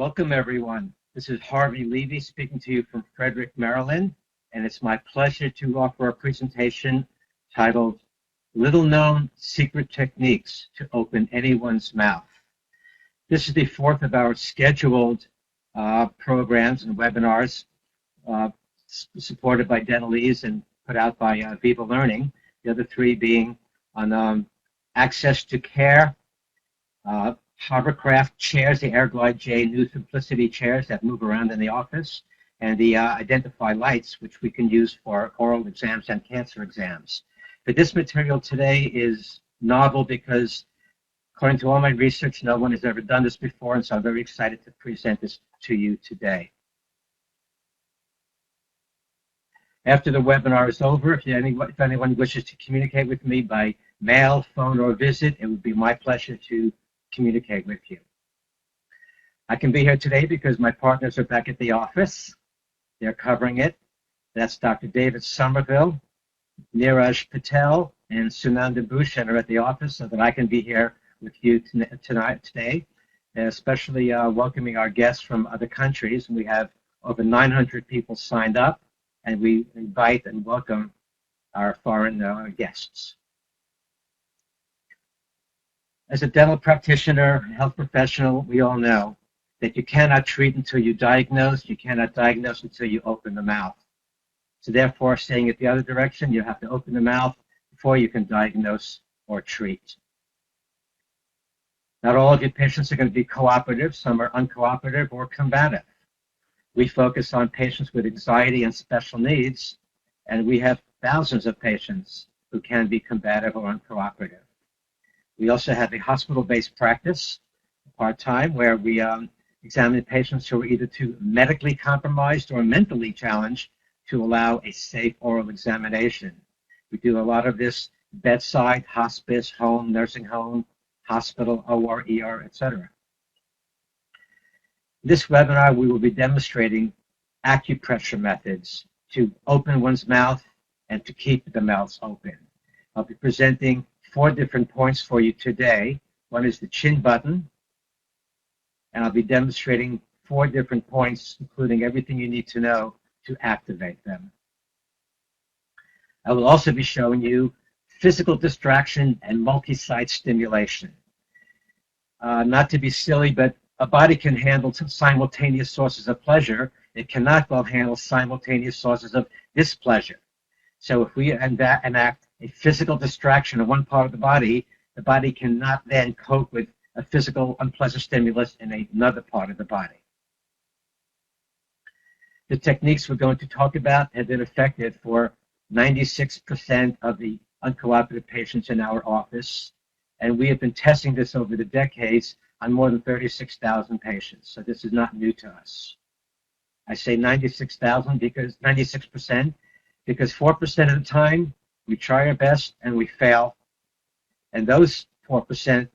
Welcome, everyone. This is Harvey Levy speaking to you from Frederick, Maryland, and it's my pleasure to offer a presentation titled Little Known Secret Techniques to Open Anyone's Mouth. This is the fourth of our scheduled programs and webinars supported by Dentalese and put out by Viva Learning, the other three being on access to care, hovercraft chairs, the Airglide J New Simplicity chairs that move around in the office, and the Identify lights, which we can use for oral exams and cancer exams. But this material today is novel because, according to all my research, no one has ever done this before, and so I'm very excited to present this to you today. After the webinar is over, if anyone wishes to communicate with me by mail, phone, or visit, it would be my pleasure to communicate with you. I can be here today because my partners are back at the office. They're covering it. That's Dr. David Somerville, Neeraj Patel, and Sunanda Bhushan are at the office so that I can be here with you today, and especially welcoming our guests from other countries. We have over 900 people signed up, and we invite and welcome our foreign guests. As a dental practitioner, health professional, we all know that you cannot treat until you diagnose, you cannot diagnose until you open the mouth. So therefore, staying at the other direction, you have to open the mouth before you can diagnose or treat. Not all of your patients are going to be cooperative, some are uncooperative or combative. We focus on patients with anxiety and special needs, and we have thousands of patients who can be combative or uncooperative. We also have a hospital-based practice, part-time, where we examine patients who are either too medically compromised or mentally challenged to allow a safe oral examination. We do a lot of this bedside, hospice, home, nursing home, hospital, OR, ER, etc. In this webinar, we will be demonstrating acupressure methods to open one's mouth and to keep the mouth open. I'll be presenting 4 different points for you today. One is the chin button, and I'll be demonstrating 4 different points, including everything you need to know to activate them. I will also be showing you physical distraction and multi-site stimulation. Not to be silly, but a body can handle simultaneous sources of pleasure. It cannot well handle simultaneous sources of displeasure. So if we enact a physical distraction of one part of the body cannot then cope with a physical unpleasant stimulus in another part of the body. The techniques we're going to talk about have been effective for 96% of the uncooperative patients in our office, and we have been testing this over the decades on more than 36,000 patients, so this is not new to us. I say 96,000 because 96%, because 4% of the time we try our best and we fail. And those 4%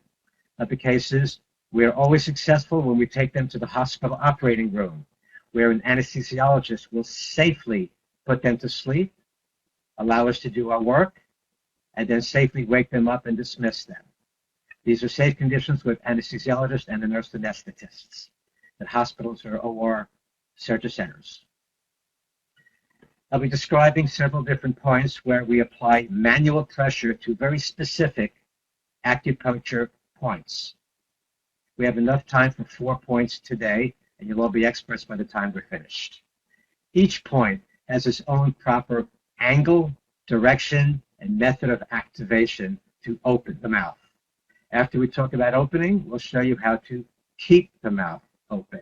of the cases, we're always successful when we take them to the hospital operating room, where an anesthesiologist will safely put them to sleep, allow us to do our work, and then safely wake them up and dismiss them. These are safe conditions with anesthesiologists and the nurse anesthetists at hospitals or OR surgery centers. I'll be describing several different points where we apply manual pressure to very specific acupuncture points. We have enough time for 4 points today, and you'll all be experts by the time we're finished. Each point has its own proper angle, direction, and method of activation to open the mouth. After we talk about opening, we'll show you how to keep the mouth open.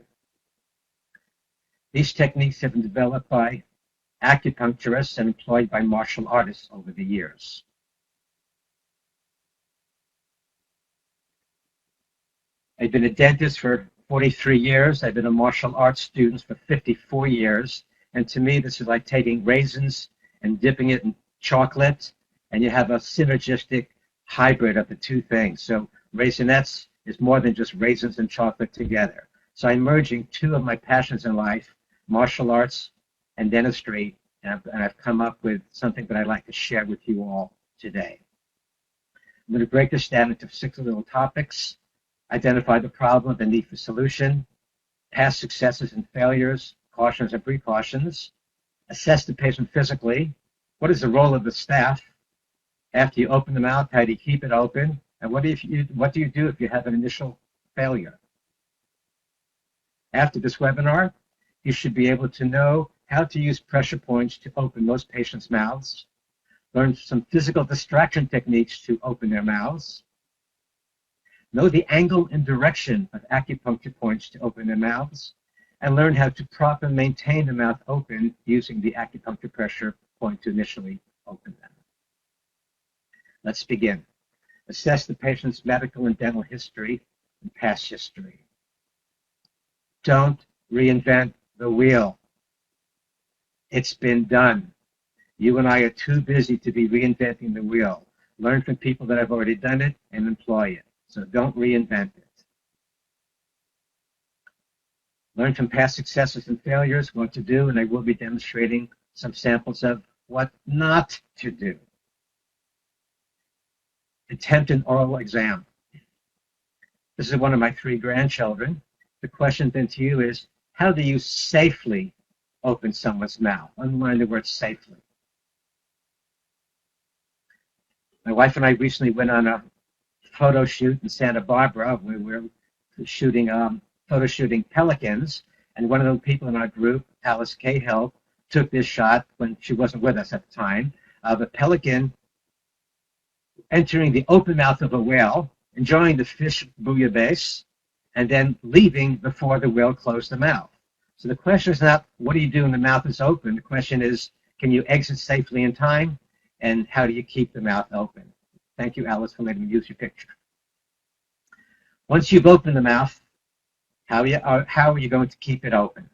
These techniques have been developed by acupuncturists and employed by martial artists over the years. I've been a dentist for 43 years. I've been a martial arts student for 54 years. And to me, this is like taking raisins and dipping it in chocolate, and you have a synergistic hybrid of the two things. So Raisinets is more than just raisins and chocolate together. So I'm merging 2 of my passions in life, martial arts and dentistry, and I've come up with something that I'd like to share with you all today. I'm going to break this down into 6 little topics: identify the problem, the need for solution, past successes and failures, cautions and precautions, assess the patient physically, what is the role of the staff, after you open the mouth, how do you keep it open, and what do you do if you have an initial failure? After this webinar, you should be able to know how to use pressure points to open most patients' mouths, learn some physical distraction techniques to open their mouths, know the angle and direction of acupuncture points to open their mouths, and learn how to properly maintain the mouth open using the acupuncture pressure point to initially open them. Let's begin. Assess the patient's medical and dental history and past history. Don't reinvent the wheel. It's been done. You and I are too busy to be reinventing the wheel. Learn from people that have already done it and employ it. So don't reinvent it. Learn from past successes and failures what to do, and I will be demonstrating some samples of what not to do. Attempt an oral exam. This is one of my 3 grandchildren. The question then to you is, how do you safely open someone's mouth? Underline the word safely. My wife and I recently went on a photo shoot in Santa Barbara. We were photo shooting pelicans, and one of the people in our group, Alice Cahill, took this shot when she wasn't with us at the time, of a pelican entering the open mouth of a whale, enjoying the fish bouillabaisse, and then leaving before the whale closed the mouth. So the question is not, what do you do when the mouth is open? The question is, can you exit safely in time? And how do you keep the mouth open? Thank you, Alice, for letting me use your picture. Once you've opened the mouth, how are you going to keep it open?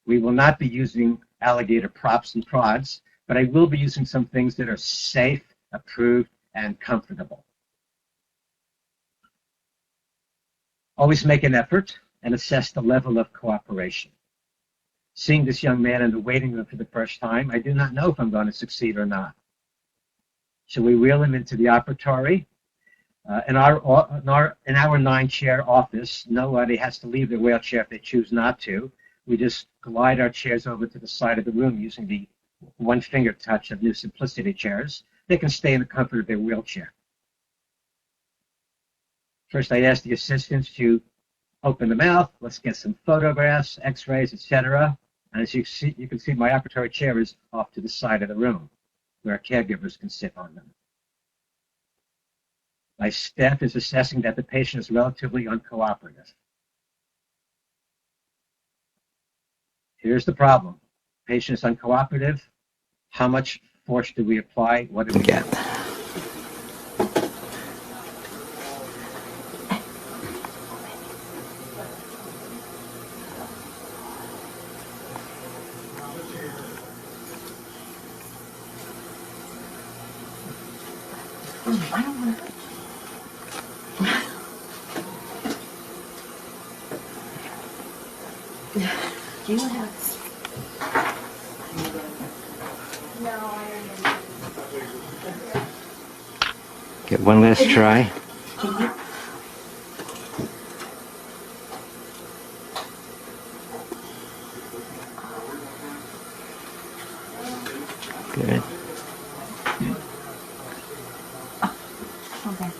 We will not be using alligator props and prods, but I will be using some things that are safe, approved, and comfortable. Always make an effort and assess the level of cooperation. Seeing this young man in the waiting room for the first time, I do not know if I'm going to succeed or not. Shall we wheel him into the operatory? In our 9-chair office, nobody has to leave their wheelchair if they choose not to. We just glide our chairs over to the side of the room using the one-finger touch of New Simplicity chairs. They can stay in the comfort of their wheelchair. First, I ask the assistants to open the mouth. Let's get some photographs, x-rays, etc. And as you can see, my operatory chair is off to the side of the room where caregivers can sit on them. My staff is assessing that the patient is relatively uncooperative. Here's the problem. Patient is uncooperative. How much force do we apply? What do we get? I don't want to. Do you have? No, I don't. Get one last try. Good. Okay.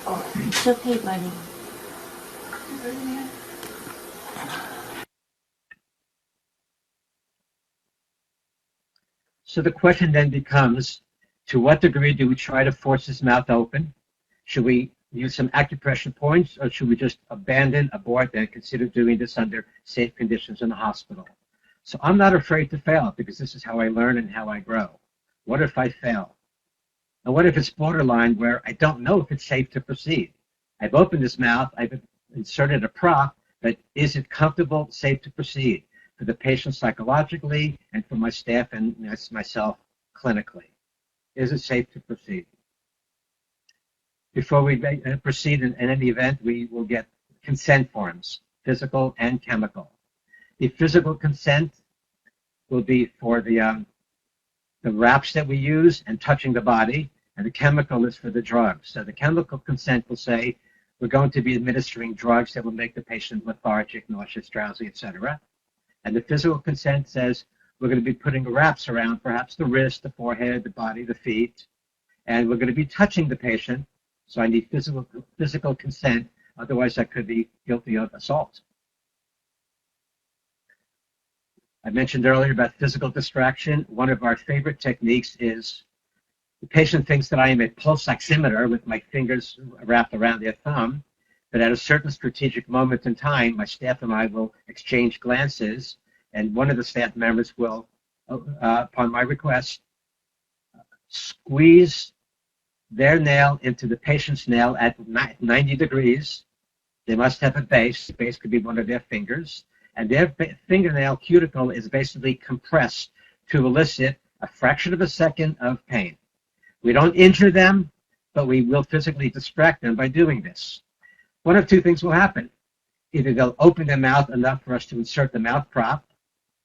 Oh, it's okay, buddy. So the question then becomes, to what degree do we try to force his mouth open? Should we use some acupressure points, or should we just abort, and consider doing this under safe conditions in the hospital? So I'm not afraid to fail, because this is how I learn and how I grow. What if I fail? And what if it's borderline where I don't know if it's safe to proceed? I've opened his mouth, I've inserted a prop, but is it comfortable, safe to proceed for the patient psychologically and for my staff and myself clinically? Is it safe to proceed? Before we proceed in any event, we will get consent forms, physical and chemical. The physical consent will be for the wraps that we use and touching the body, and the chemical is for the drugs. So the chemical consent will say, we're going to be administering drugs that will make the patient lethargic, nauseous, drowsy, etc. And the physical consent says, we're going to be putting wraps around perhaps the wrist, the forehead, the body, the feet, and we're going to be touching the patient. So I need physical consent, otherwise I could be guilty of assault. I mentioned earlier about physical distraction. One of our favorite techniques is the patient thinks that I am a pulse oximeter with my fingers wrapped around their thumb, but at a certain strategic moment in time, my staff and I will exchange glances, and one of the staff members will, upon my request, squeeze their nail into the patient's nail at 90 degrees. They must have a base. The base could be one of their fingers. And their fingernail cuticle is basically compressed to elicit a fraction of a second of pain. We don't injure them, but we will physically distract them by doing this. One of two things will happen. Either they'll open their mouth enough for us to insert the mouth prop,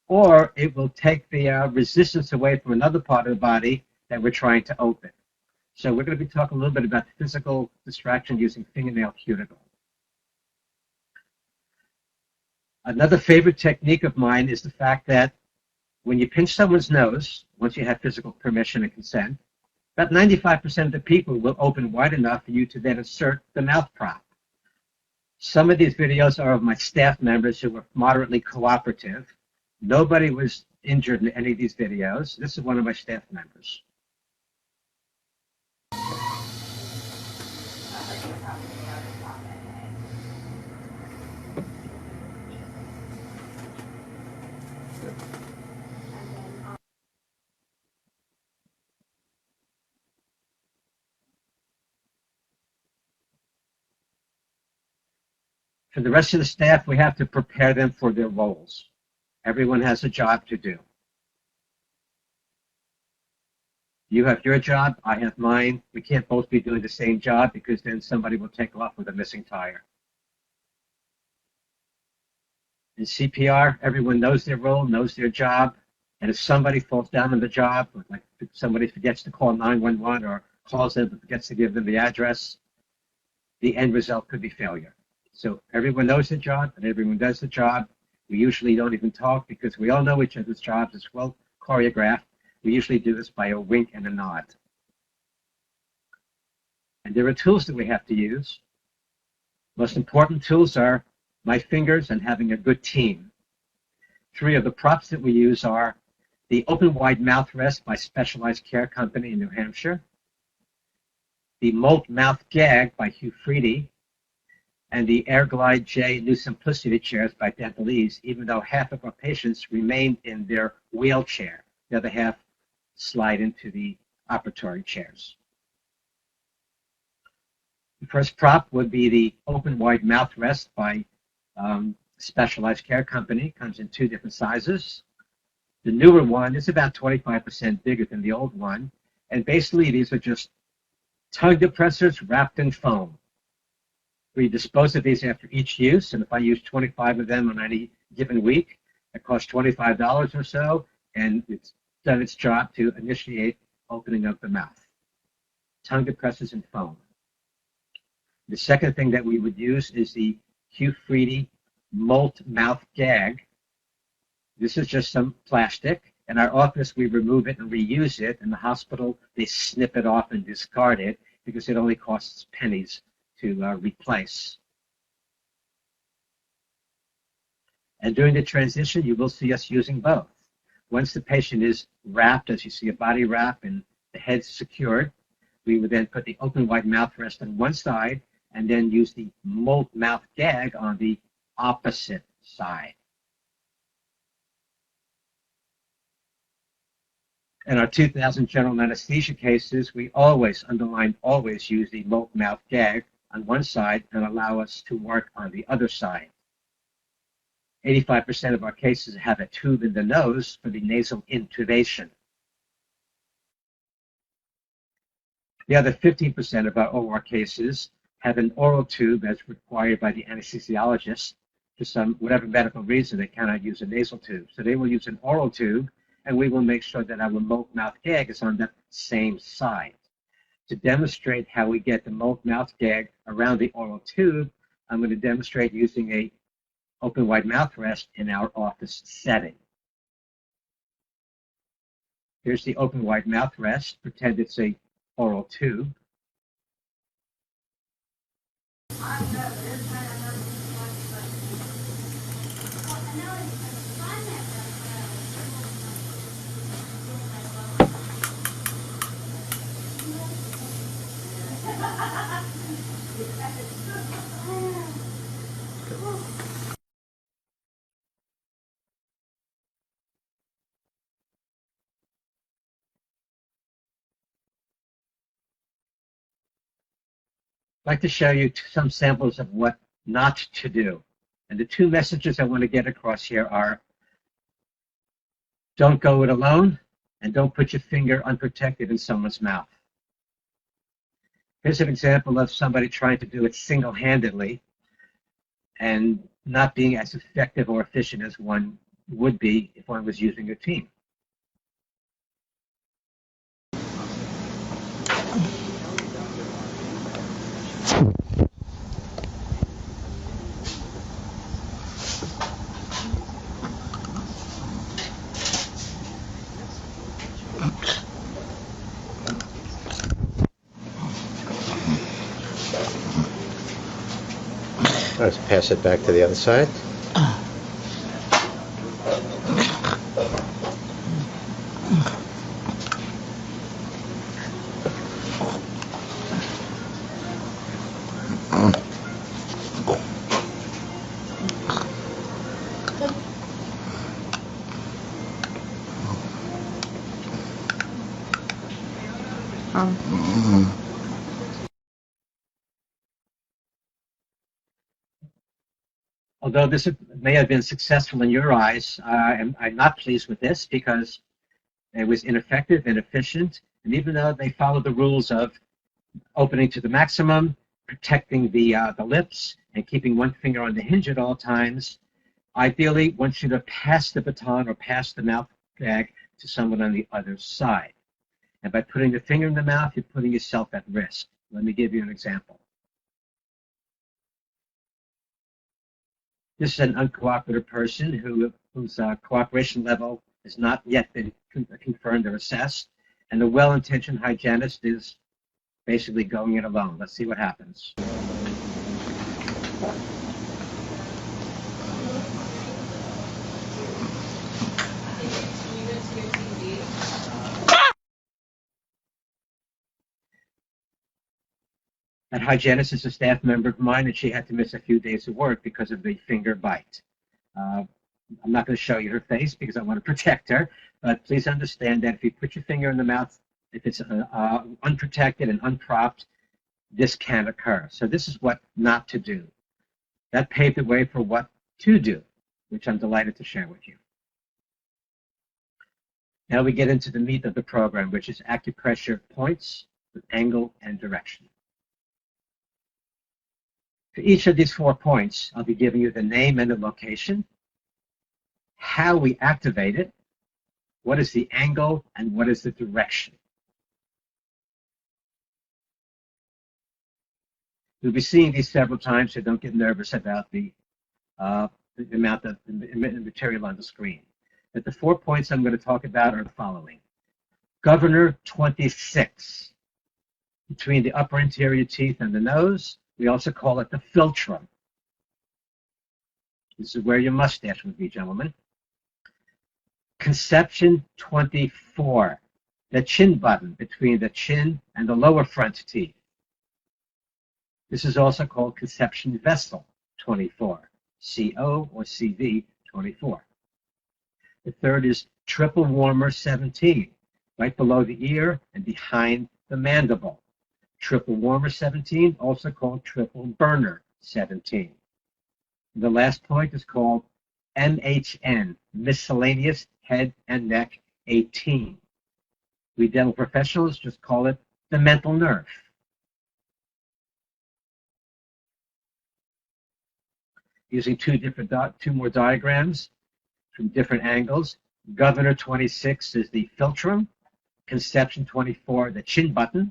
or it will take the resistance away from another part of the body that we're trying to open. So we're going to be talking a little bit about physical distraction using fingernail cuticle. Another favorite technique of mine is the fact that when you pinch someone's nose, once you have physical permission and consent, about 95% of the people will open wide enough for you to then insert the mouth prop. Some of these videos are of my staff members who were moderately cooperative. Nobody was injured in any of these videos. This is one of my staff members. For the rest of the staff, we have to prepare them for their roles. Everyone has a job to do. You have your job, I have mine. We can't both be doing the same job because then somebody will take off with a missing tire. In CPR, everyone knows their role, knows their job, and if somebody falls down on the job, like if somebody forgets to call 911 or calls them but forgets to give them the address, the end result could be failure. So everyone knows the job and everyone does the job. We usually don't even talk because we all know each other's jobs. It's well choreographed. We usually do this by a wink and a nod. And there are tools that we have to use. Most important tools are my fingers and having a good team. Three of the props that we use are the open wide mouth rest by Specialized Care Company in New Hampshire, the Molt Mouth Gag by Hugh Freedy, and the Air Glide J New Simplicity chairs by Dental Ease, even though half of our patients remain in their wheelchair. The other half slide into the operatory chairs. The first prop would be the open wide mouth rest by Specialized Care Company. Comes in two different sizes. The newer one is about 25% bigger than the old one. And basically these are just tongue depressors wrapped in foam. We dispose of these after each use, and if I use 25 of them on any given week, it costs $25 or so, and it's done its job to initiate opening of the mouth. Tongue depressors and foam. The second thing that we would use is the Hugh Freedy Molt Mouth Gag. This is just some plastic. In our office, we remove it and reuse it. In the hospital, they snip it off and discard it because it only costs pennies to replace. And during the transition, you will see us using both. Once the patient is wrapped, as you see a body wrap and the head's secured, we would then put the open wide mouth rest on one side and then use the Molt Mouth Gag on the opposite side. In our 2000 general anesthesia cases, we always, underline always, use the Molt Mouth Gag on one side and allow us to work on the other side. 85% of our cases have a tube in the nose for the nasal intubation. The other 15% of our OR cases have an oral tube as required by the anesthesiologist. For some, whatever medical reason, they cannot use a nasal tube. So they will use an oral tube, and we will make sure that our Molt Mouth Gag is on the same side. To demonstrate how we get the mouth gag around the oral tube, I'm going to demonstrate using a open wide mouth rest in our office setting. Here's the open wide mouth rest. Pretend it's a oral tube. I'd like to show you some samples of what not to do. And the two messages I want to get across here are, don't go it alone, and don't put your finger unprotected in someone's mouth. Here's an example of somebody trying to do it single-handedly and not being as effective or efficient as one would be if one was using a team. Let's pass it back to the other side. Although this may have been successful in your eyes, I'm not pleased with this because it was ineffective, inefficient, and even though they followed the rules of opening to the maximum, protecting the lips, and keeping one finger on the hinge at all times, ideally one should have passed the baton or passed the mouth gag to someone on the other side. And by putting the finger in the mouth, you're putting yourself at risk. Let me give you an example. This is an uncooperative person whose cooperation level has not yet been confirmed or assessed, and the well-intentioned hygienist is basically going it alone. Let's see what happens. That hygienist is a staff member of mine, and she had to miss a few days of work because of the finger bite. I'm not going to show you her face because I want to protect her, but please understand that if you put your finger in the mouth, if it's unprotected and unpropped, this can occur. So this is what not to do. That paved the way for what to do, which I'm delighted to share with you. Now we get into the meat of the program, which is acupressure points with angle and direction. For each of these 4 points, I'll be giving you the name and the location, how we activate it, what is the angle, and what is the direction. You'll be seeing these several times, so don't get nervous about the amount of material on the screen. But the 4 points I'm going to talk about are the following. Governor 26, between the upper anterior teeth and the nose. We also call it the philtrum. This is where your mustache would be, gentlemen. Conception 24, the chin button between the chin and the lower front teeth. This is also called conception vessel 24, CO or CV 24. The third is triple warmer 17, right below the ear and behind the mandible. Triple warmer 17, also called triple burner 17. The last point is called MHN, miscellaneous head and neck 18. We dental professionals just call it the mental nerve. Using two more diagrams from different angles. Governor 26 is the philtrum, conception 24 the chin button,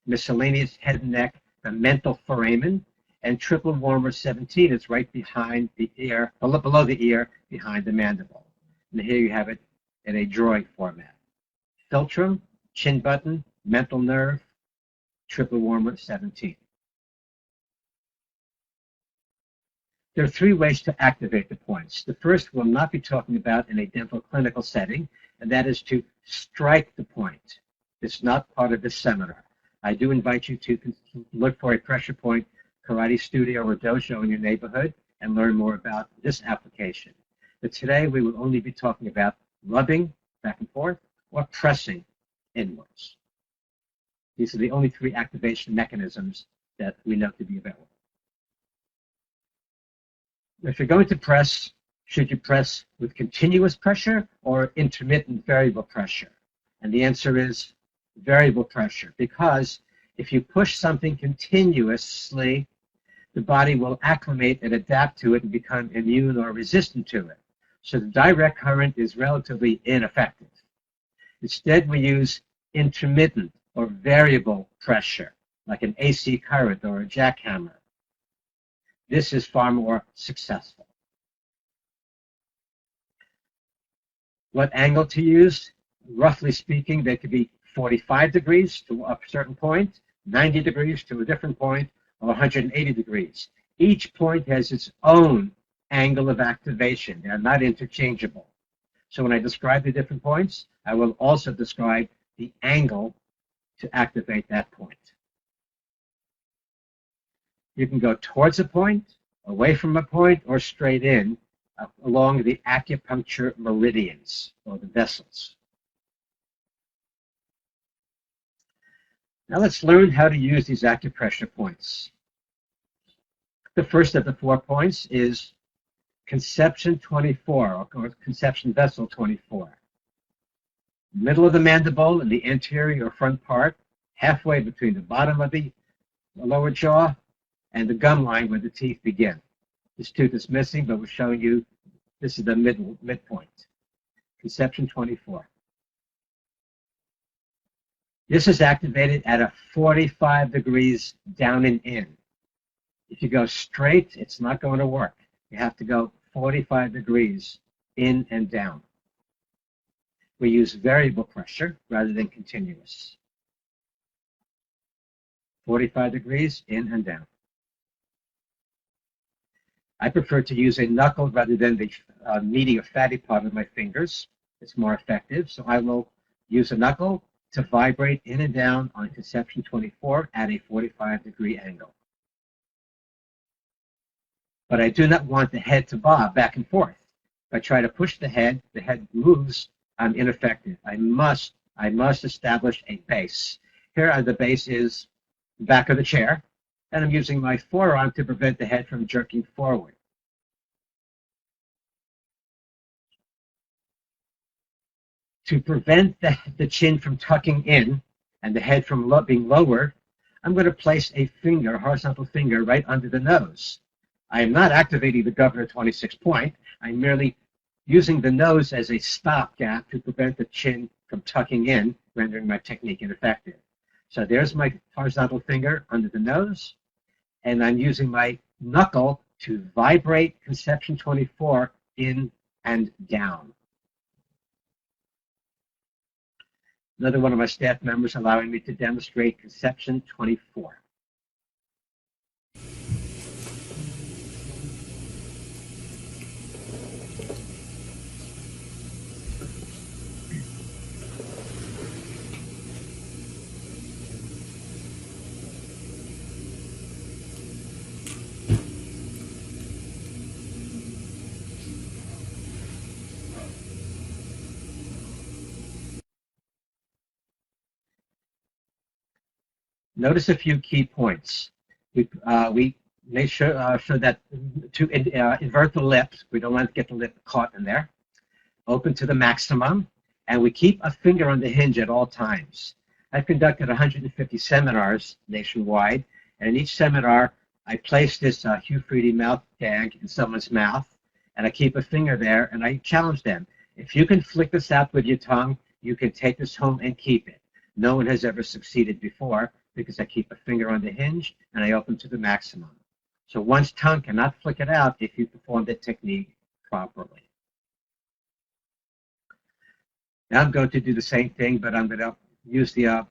miscellaneous head and neck, the mental foramen, and triple warmer 17 is right behind the ear, below the ear, behind the mandible. And here you have it in a drawing format. Philtrum, chin button, mental nerve, triple warmer 17. There are three ways to activate the points. The first we'll not be talking about in a dental clinical setting, and that is to strike the point. It's not part of this seminar. I do invite you to look for a pressure point karate studio or dojo in your neighborhood and learn more about this application. But today we will only be talking about rubbing back and forth or pressing inwards. These are the only three activation mechanisms that we know to be available. If you're going to press, should you press with continuous pressure or intermittent variable pressure? And the answer is variable pressure, because if you push something continuously, the body will acclimate and adapt to it and become immune or resistant to it. So the direct current is relatively ineffective. Instead, we use intermittent or variable pressure, like an AC current or a jackhammer. This is far more successful. What angle to use? Roughly speaking, they could be 45 degrees to a certain point, 90 degrees to a different point, or 180 degrees. Each point has its own angle of activation. They are not interchangeable. So when I describe the different points, I will also describe the angle to activate that point. You can go towards a point, away from a point, or straight in along the acupuncture meridians, or the vessels. Now let's learn how to use these acupressure points. The first of the 4 points is conception 24, or conception vessel 24. Middle of the mandible in the anterior or front part, halfway between the bottom of the lower jaw and the gum line where the teeth begin. This tooth is missing, but we're showing you this is the midpoint. Conception 24. This is activated at a 45 degrees down and in. If you go straight, it's not going to work. You have to go 45 degrees in and down. We use variable pressure rather than continuous. 45 degrees in and down. I prefer to use a knuckle rather than the meaty or fatty part of my fingers. It's more effective, so I will use a knuckle to vibrate in and down on conception 24 at a 45 degree angle. But I do not want the head to bob back and forth. If I try to push the head moves, I'm ineffective. I must establish a base. Here the base is the back of the chair, and I'm using my forearm to prevent the head from jerking forward. To prevent the chin from tucking in and the head from being lowered, I'm going to place a finger, a horizontal finger, right under the nose. I am not activating the governor 26 point. I'm merely using the nose as a stopgap to prevent the chin from tucking in, rendering my technique ineffective. So there's my horizontal finger under the nose, and I'm using my knuckle to vibrate conception 24 in and down. Another one of my staff members allowing me to demonstrate conception 24. Notice a few key points. We make sure that to invert the lips, we don't want to get the lip caught in there. Open to the maximum, and we keep a finger on the hinge at all times. I've conducted 150 seminars nationwide, and in each seminar, I place this Hugh Freedy mouth gag in someone's mouth, and I keep a finger there, and I challenge them. If you can flick this out with your tongue, you can take this home and keep it. No one has ever succeeded before, because I keep a finger on the hinge and I open to the maximum. So one's tongue cannot flick it out if you perform the technique properly. Now I'm going to do the same thing, but I'm going to use the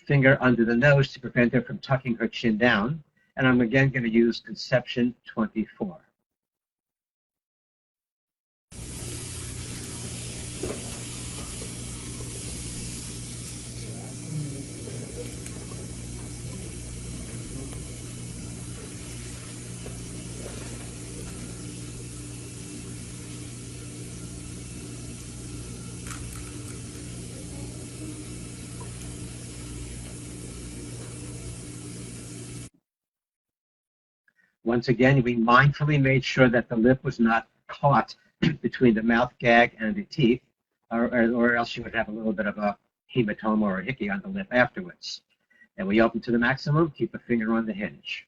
finger under the nose to prevent her from tucking her chin down. And I'm again going to use Conception 24. Once again, we mindfully made sure that the lip was not caught between the mouth gag and the teeth, or else you would have a little bit of a hematoma or a hickey on the lip afterwards. And we open to the maximum, keep a finger on the hinge.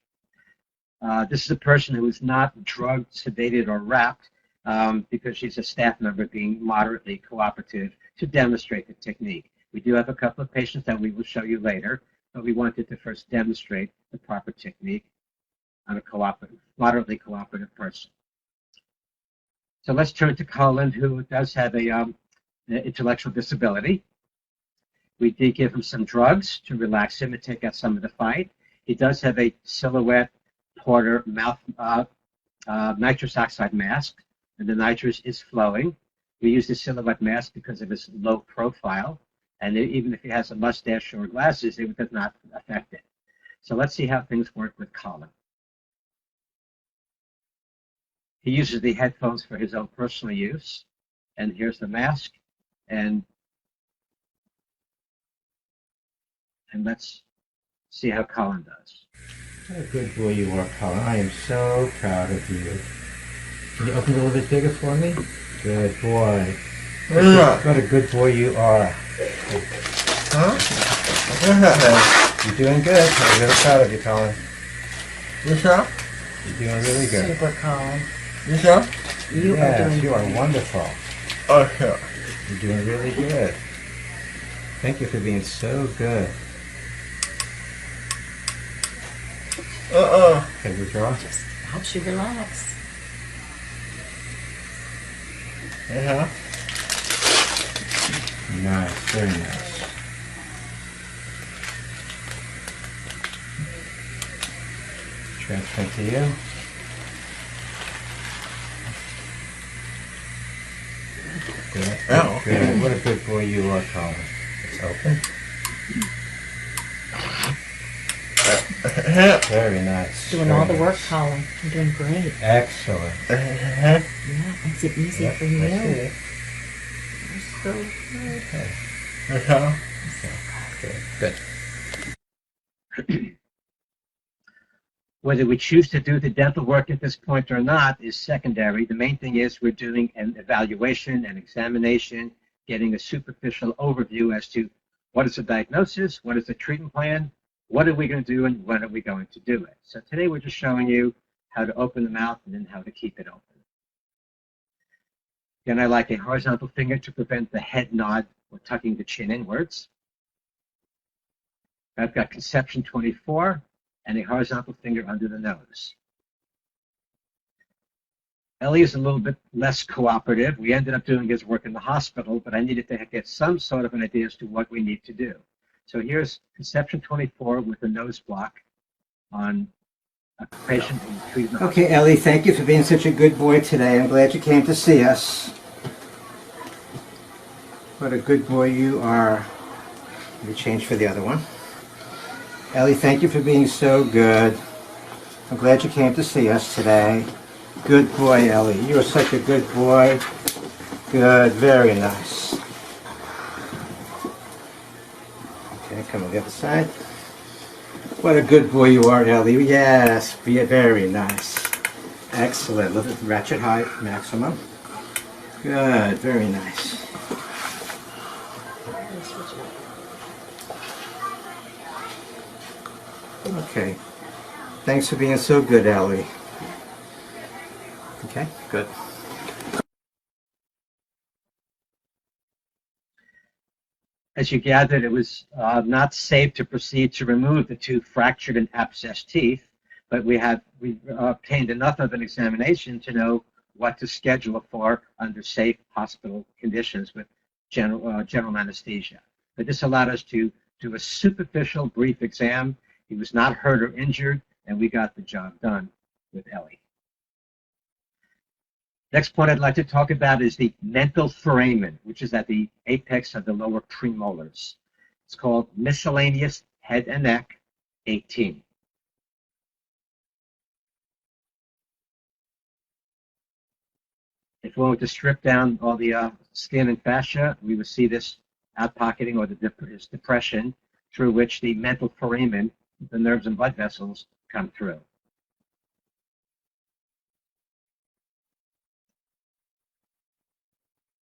This is a person who is not drugged, sedated, or wrapped because she's a staff member being moderately cooperative to demonstrate the technique. We do have a couple of patients that we will show you later, but we wanted to first demonstrate the proper technique on a moderately cooperative person. So let's turn to Colin, who does have an intellectual disability. We did give him some drugs to relax him and take out some of the fight. He does have a silhouette Porter mouth nitrous oxide mask, and the nitrous is flowing. We use the silhouette mask because of his low profile, and even if he has a mustache or glasses, it does not affect it. So let's see how things work with Colin. He uses the headphones for his own personal use. And here's the mask. And let's see how Colin does. What a good boy you are, Colin. I am so proud of you. Can you open it a little bit bigger for me? Good boy. What a good boy you are. Huh? You're doing good. I'm really proud of you, Colin. You sure? You're doing really good. Super Colin. You sure? You Yes, are doing you are great. wonderful. Oh, sure. You're doing really good. Thank you for being so good. Okay, withdraw. Just helps you relax. Yeah. Nice, very nice. Transfer to you. Good. Oh, okay. Good. What a good boy you are, Colin. It's open. Very nice. Doing very all the work, nice. Colin. You're doing great. Excellent. Yeah, makes it easy for you. I see it. You're so good. Okay. You sure? Good. Good. Whether we choose to do the dental work at this point or not is secondary. The main thing is we're doing an evaluation, an examination, getting a superficial overview as to what is the diagnosis, what is the treatment plan, what are we going to do, and when are we going to do it. So today we're just showing you how to open the mouth and then how to keep it open. Again, I like a horizontal finger to prevent the head nod or tucking the chin inwards. I've got Conception 24. And a horizontal finger under the nose. Ellie is a little bit less cooperative. We ended up doing his work in the hospital, but I needed to get some sort of an idea as to what we need to do. So here's Conception 24 with a nose block on a patient who's treated in the Okay, hospital. Ellie, thank you for being such a good boy today. I'm glad you came to see us. What a good boy you are. Let me change for the other one. Ellie, thank you for being so good. I'm glad you came to see us today. Good boy, Ellie. You are such a good boy. Good, very nice. Okay, come on the other side. What a good boy you are, Ellie. Yes, very nice. Excellent. Look at the ratchet height maximum. Good, very nice. Okay. Thanks for being so good, Ellie. Okay, good. As you gathered, it was not safe to proceed to remove the 2 fractured and abscessed teeth, but we obtained enough of an examination to know what to schedule for under safe hospital conditions with general anesthesia. But this allowed us to do a superficial, brief exam. He was not hurt or injured, and we got the job done with Ellie. Next point I'd like to talk about is the mental foramen, which is at the apex of the lower premolars. It's called miscellaneous head and neck 18. If we were to strip down all the skin and fascia, we would see this outpocketing or this depression through which the mental foramen, the nerves and blood vessels, come through.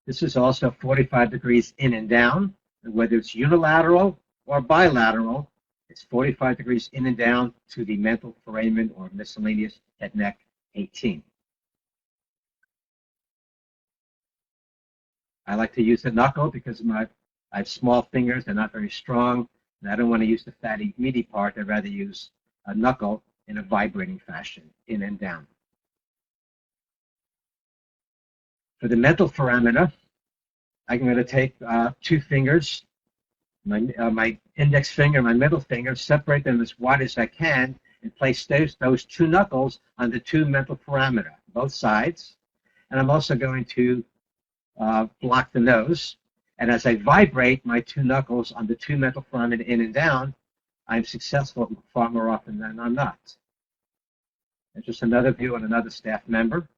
This is also 45 degrees in and down, and whether it's unilateral or bilateral, it's 45 degrees in and down to the mental foramen or miscellaneous head neck 18. I like to use the knuckle because I have small fingers, they're not very strong, and I don't want to use the fatty, meaty part. I'd rather use a knuckle in a vibrating fashion, in and down. For the mental foramina, I'm going to take 2 fingers, my index finger, my middle finger, separate them as wide as I can, and place those 2 knuckles on the 2 mental foramina, both sides. And I'm also going to block the nose. And as I vibrate my 2 knuckles on the 2 mental foramina in and down, I'm successful far more often than I'm not. And just another view on another staff member.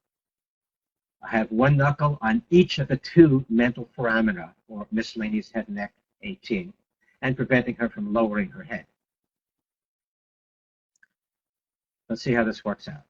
I have 1 knuckle on each of the 2 mental foramina, or miscellaneous head and neck 18, and preventing her from lowering her head. Let's see how this works out.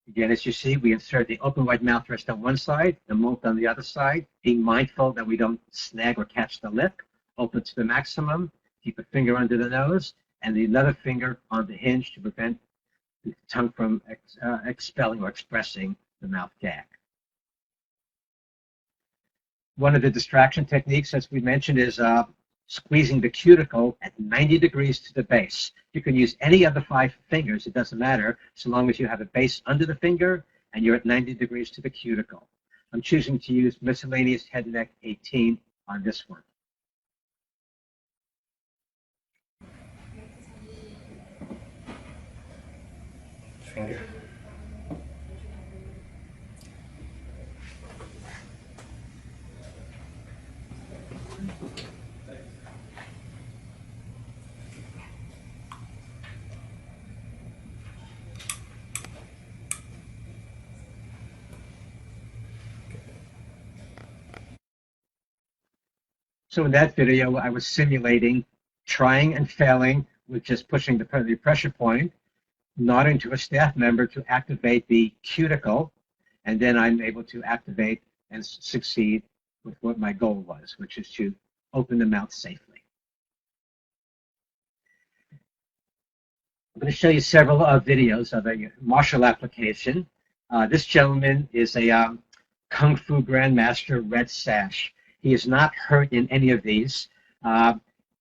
Again, as you see, we insert the open wide mouth rest on one side, the mouth on the other side, being mindful that we don't snag or catch the lip, open to the maximum, keep a finger under the nose, and the other finger on the hinge to prevent the tongue from expelling or expressing the mouth gag. One of the distraction techniques, as we mentioned, is squeezing the cuticle at 90 degrees to the base. You can use any of the 5 fingers, it doesn't matter, so long as you have a base under the finger and you're at 90 degrees to the cuticle. I'm choosing to use miscellaneous head and neck 18 on this one. Finger. So in that video, I was simulating trying and failing with just pushing the pressure point, nodding to a staff member to activate the cuticle, and then I'm able to activate and succeed with what my goal was, which is to open the mouth safely. I'm going to show you several videos of a martial application. This gentleman is a Kung Fu Grandmaster, red sash. He is not hurt in any of these.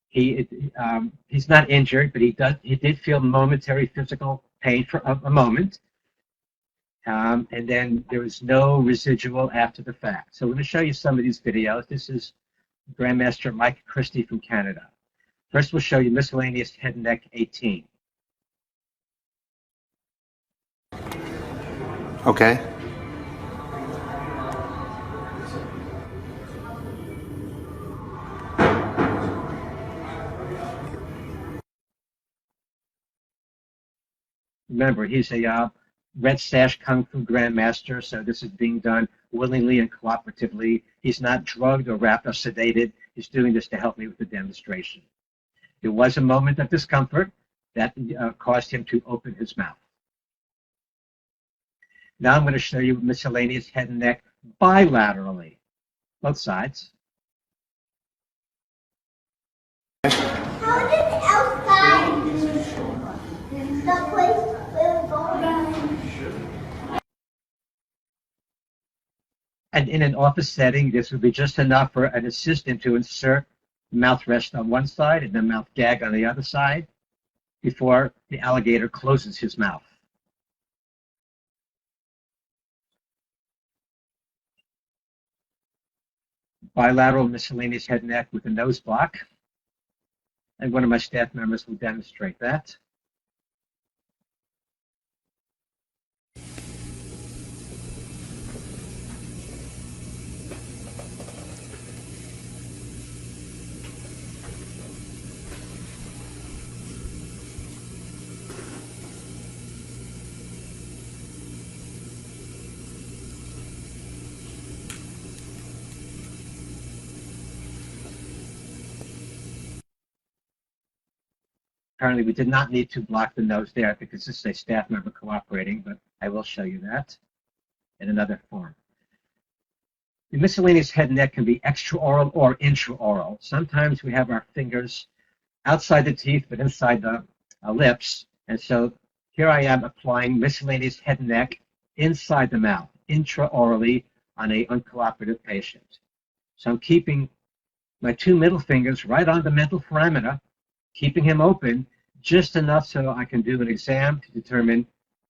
He's not injured, but he did feel momentary physical pain for a moment. And then there was no residual after the fact. So we're going to show you some of these videos. This is Grandmaster Mike Christie from Canada. First, we'll show you miscellaneous head and neck 18. Okay. Remember, he's a red sash Kung Fu Grandmaster, so this is being done willingly and cooperatively. He's not drugged or wrapped or sedated. He's doing this to help me with the demonstration. There was a moment of discomfort, that caused him to open his mouth. Now I'm going to show you miscellaneous head and neck bilaterally, both sides. How did outside the place will go down? And in an office setting, this would be just enough for an assistant to insert the mouth rest on one side and the mouth gag on the other side before the alligator closes his mouth. Bilateral miscellaneous head and neck with a nose block. And one of my staff members will demonstrate that. Apparently, we did not need to block the nose there because this is a staff member cooperating, but I will show you that in another form. The miscellaneous head and neck can be extraoral or intraoral. Sometimes we have our fingers outside the teeth but inside the lips, and so here I am applying miscellaneous head and neck inside the mouth, intraorally on an uncooperative patient. So I'm keeping my two middle fingers right on the mental foramina, keeping him open just enough so I can do an exam to determine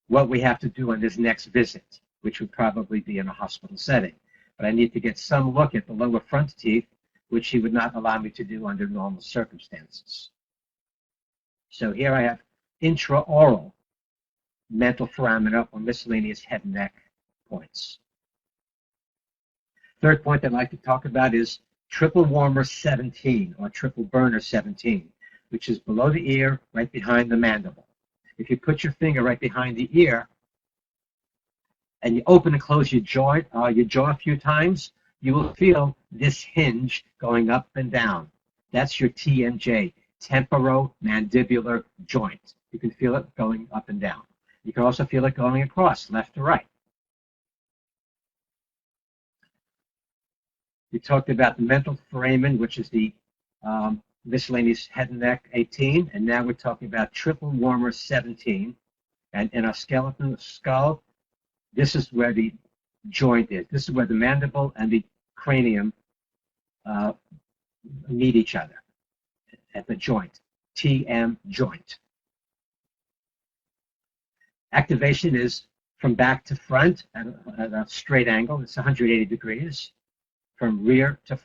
what we have to do on this next visit, which would probably be in a hospital setting. But I need to get some look at the lower front teeth, which he would not allow me to do under normal circumstances. So here I have intraoral mental foramina or miscellaneous head and neck points. Third point I'd like to talk about is triple warmer 17 or triple burner 17, which is below the ear, right behind the mandible. If you put your finger right behind the ear and you open and close your jaw a few times, you will feel this hinge going up and down. That's your TMJ, temporomandibular joint. You can feel it going up and down. You can also feel it going across, left to right. We talked about the mental foramen, which is the miscellaneous head and neck 18, and now we're talking about triple warmer 17. And in our skeleton skull, this is where the joint is. This is where the mandible and the cranium meet each other at the joint, TM joint. Activation is from back to front at a straight angle. It's 180 degrees. From rear to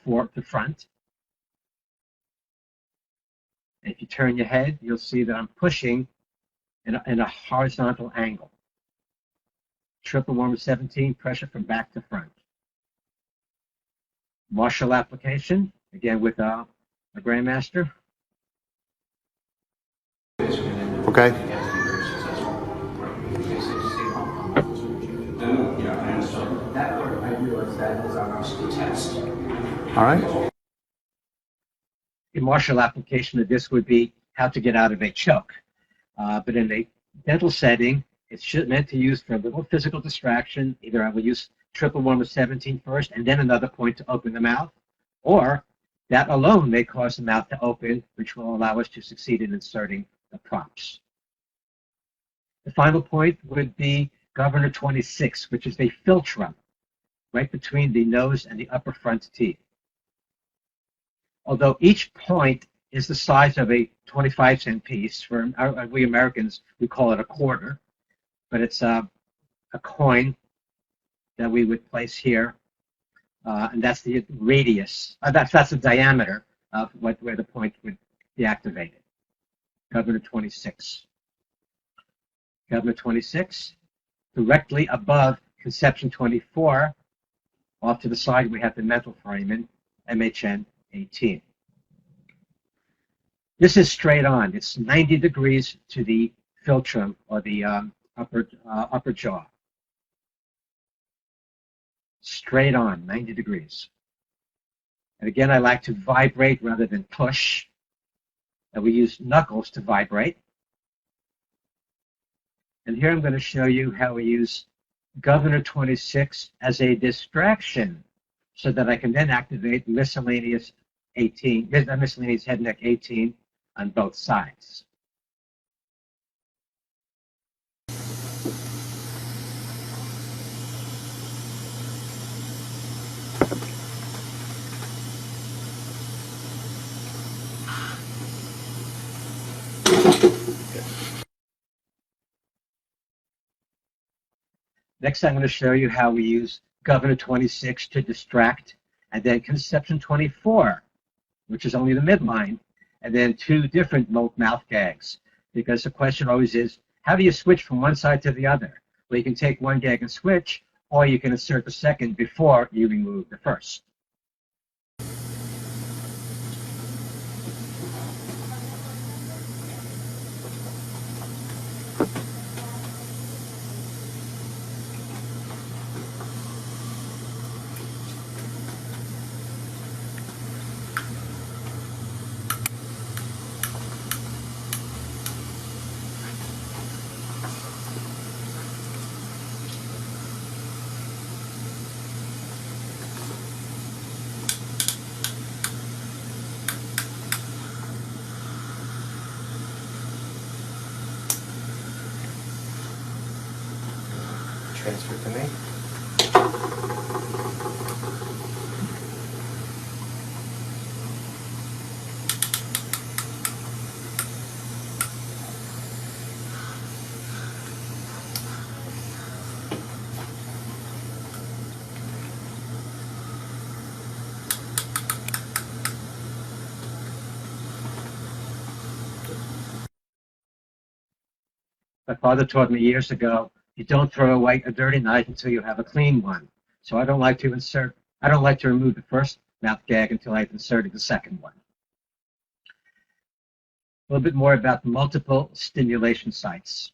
front. And if you turn your head, you'll see that I'm pushing in a horizontal angle. Triple warmer 17, pressure from back to front. Martial application, again with a Grandmaster. Okay. That part, I realize that is our muscle test. All right. A martial application of this would be how to get out of a choke. But in a dental setting, it's meant to use for a little physical distraction. Either I will use triple warmer 17 first and then another point to open the mouth, or that alone may cause the mouth to open, which will allow us to succeed in inserting the props. The final point would be Governor 26, which is a philtrum right between the nose and the upper front teeth. Although each point is the size of a 25-cent piece, for we Americans, we call it a quarter, but it's a coin that we would place here, and that's the radius, that's the diameter of where the point would be activated. Governor 26. Governor 26, directly above conception 24, off to the side we have the mental foramen, MHN 18. This is straight on. It's 90 degrees to the philtrum, or the upper jaw. Straight on, 90 degrees. And again, I like to vibrate rather than push. And we use knuckles to vibrate. And here I'm going to show you how we use Governor 26 as a distraction so that I can then activate miscellaneous head and neck 18 on both sides. Next, I'm going to show you how we use Governor 26 to distract, and then Conception 24, which is only the midline, and then two different mouth gags. Because the question always is, how do you switch from one side to the other? Well, you can take one gag and switch, or you can insert the second before you remove the first. Transfer to me. My father taught me years ago, you don't throw away a dirty knife until you have a clean one. So I don't like to remove the first mouth gag until I've inserted the second one. A little bit more about multiple stimulation sites.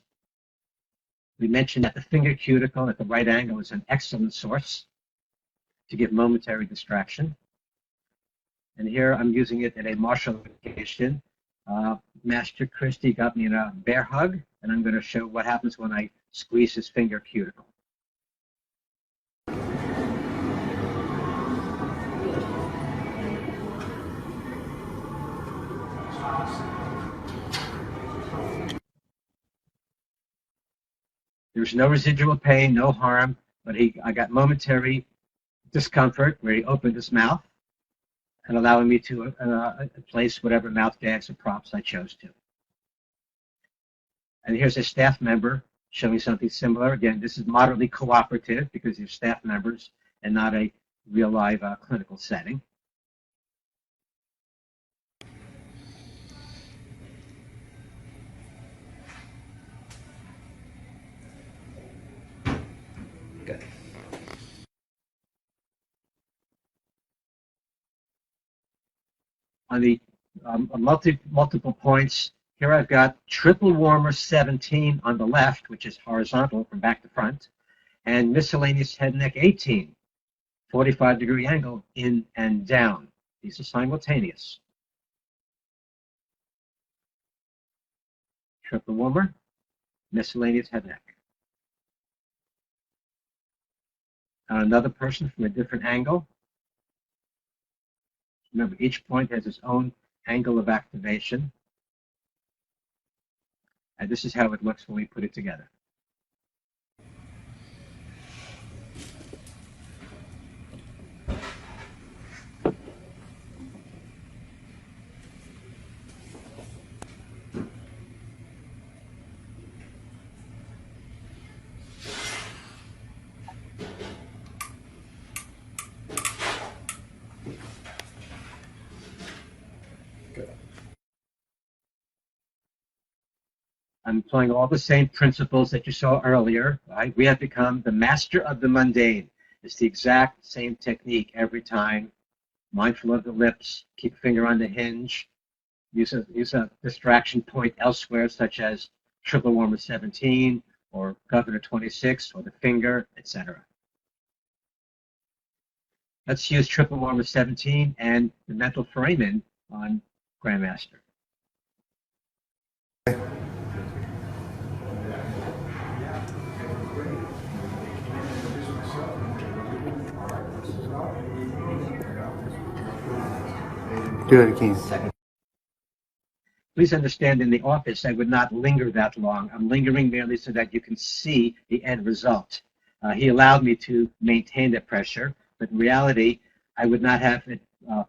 We mentioned that the finger cuticle at the right angle is an excellent source to give momentary distraction. And here I'm using it in a martial location. Master Christie got me in a bear hug, and I'm going to show what happens when I squeeze his finger cuticle. There's no residual pain, no harm, but I got momentary discomfort where he opened his mouth and allowing me to place whatever mouth gags or props I chose to. And here's a staff member showing something similar. Again, this is moderately cooperative because you're staff members and not a real live clinical setting. Good. On the multiple points, here I've got triple warmer 17 on the left, which is horizontal from back to front, and miscellaneous head and neck 18, 45-degree angle in and down. These are simultaneous. Triple warmer, miscellaneous head and neck. On another person from a different angle. Remember, each point has its own angle of activation. And this is how it looks when we put it together. I'm employing all the same principles that you saw earlier. Right? We have become the master of the mundane. It's the exact same technique every time. Mindful of the lips, keep a finger on the hinge, use a distraction point elsewhere, such as triple warmer 17 or governor 26 or the finger, etc. Let's use triple warmer 17 and the mental foramen on Grandmaster. Do it again. Second. Please understand, in the office, I would not linger that long. I'm lingering merely so that you can see the end result. He allowed me to maintain the pressure, but in reality, I would not have it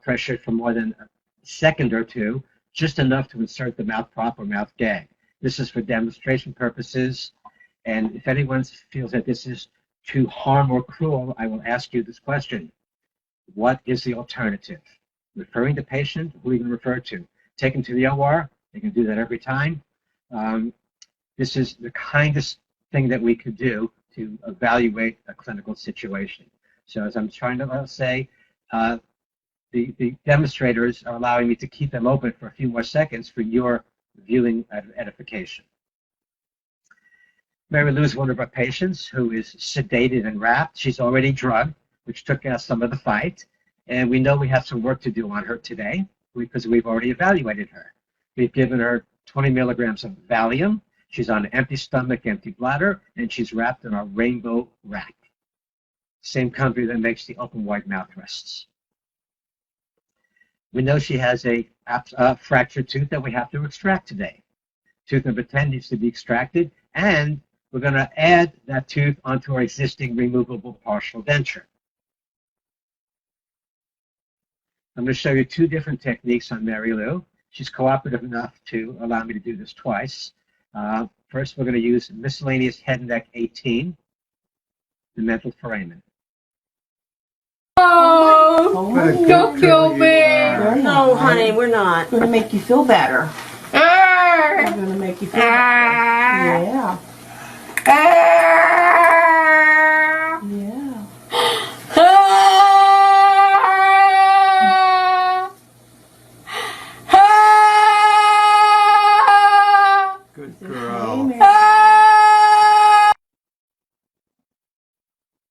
pressured for more than a second or two, just enough to insert the mouth prop or mouth gag. This is for demonstration purposes, and if anyone feels that this is too harm or cruel, I will ask you this question. What is the alternative? Referring the patient, who are you going to refer to? Take him to the OR. They can do that every time. This is the kindest thing that we could do to evaluate a clinical situation. So as I'm trying to say, the demonstrators are allowing me to keep them open for a few more seconds for your viewing edification. Mary Lou is one of our patients who is sedated and wrapped. She's already drugged, which took us some of the fight. And we know we have some work to do on her today because we've already evaluated her. We've given her 20 milligrams of Valium. She's on an empty stomach, empty bladder, and she's wrapped in our rainbow wrap. Same company that makes the open wide mouth rests. We know she has a fractured tooth that we have to extract today. Tooth number 10 needs to be extracted, and we're going to add that tooth onto our existing removable partial denture. I'm going to show you two different techniques on Mary Lou. She's cooperative enough to allow me to do this twice. First, we're going to use miscellaneous head and neck 18, the mental foramen. Oh, Don't kill me. no, honey, we're not. We're gonna make you feel better. We're gonna make you feel better. Yeah. Yeah. Good girl.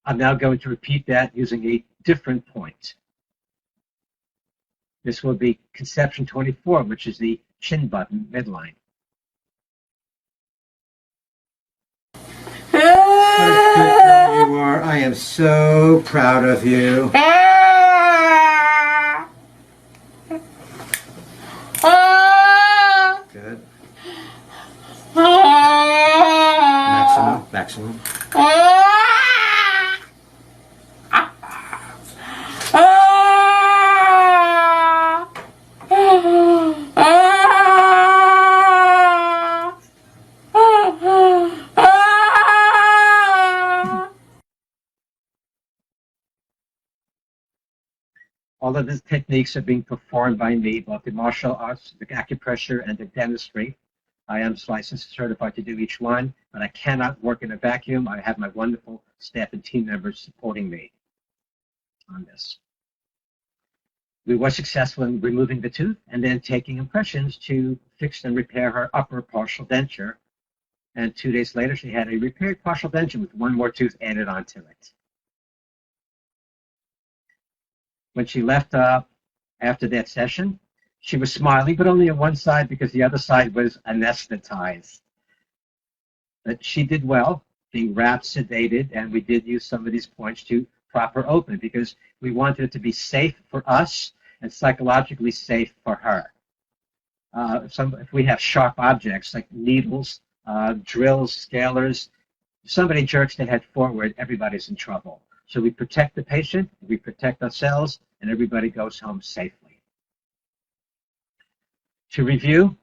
I'm now going to repeat that using a different point. This will be conception 24, which is the chin button midline. What a good girl you are. I am so proud of you. Good. Maximum. All of these techniques are being performed by me, both the martial arts, the acupressure, and the dentistry. I am licensed and certified to do each one, but I cannot work in a vacuum. I have my wonderful staff and team members supporting me on this. We were successful in removing the tooth and then taking impressions to fix and repair her upper partial denture. And 2 days later, she had a repaired partial denture with one more tooth added onto it. When she left after that session, she was smiling, but only on one side because the other side was anesthetized. But she did well, being wrapped, sedated, and we did use some of these points to prop her open because we wanted it to be safe for us and psychologically safe for her. If we have sharp objects like needles, drills, scalers, if somebody jerks their head forward, everybody's in trouble. So we protect the patient, we protect ourselves, and everybody goes home safely. To review,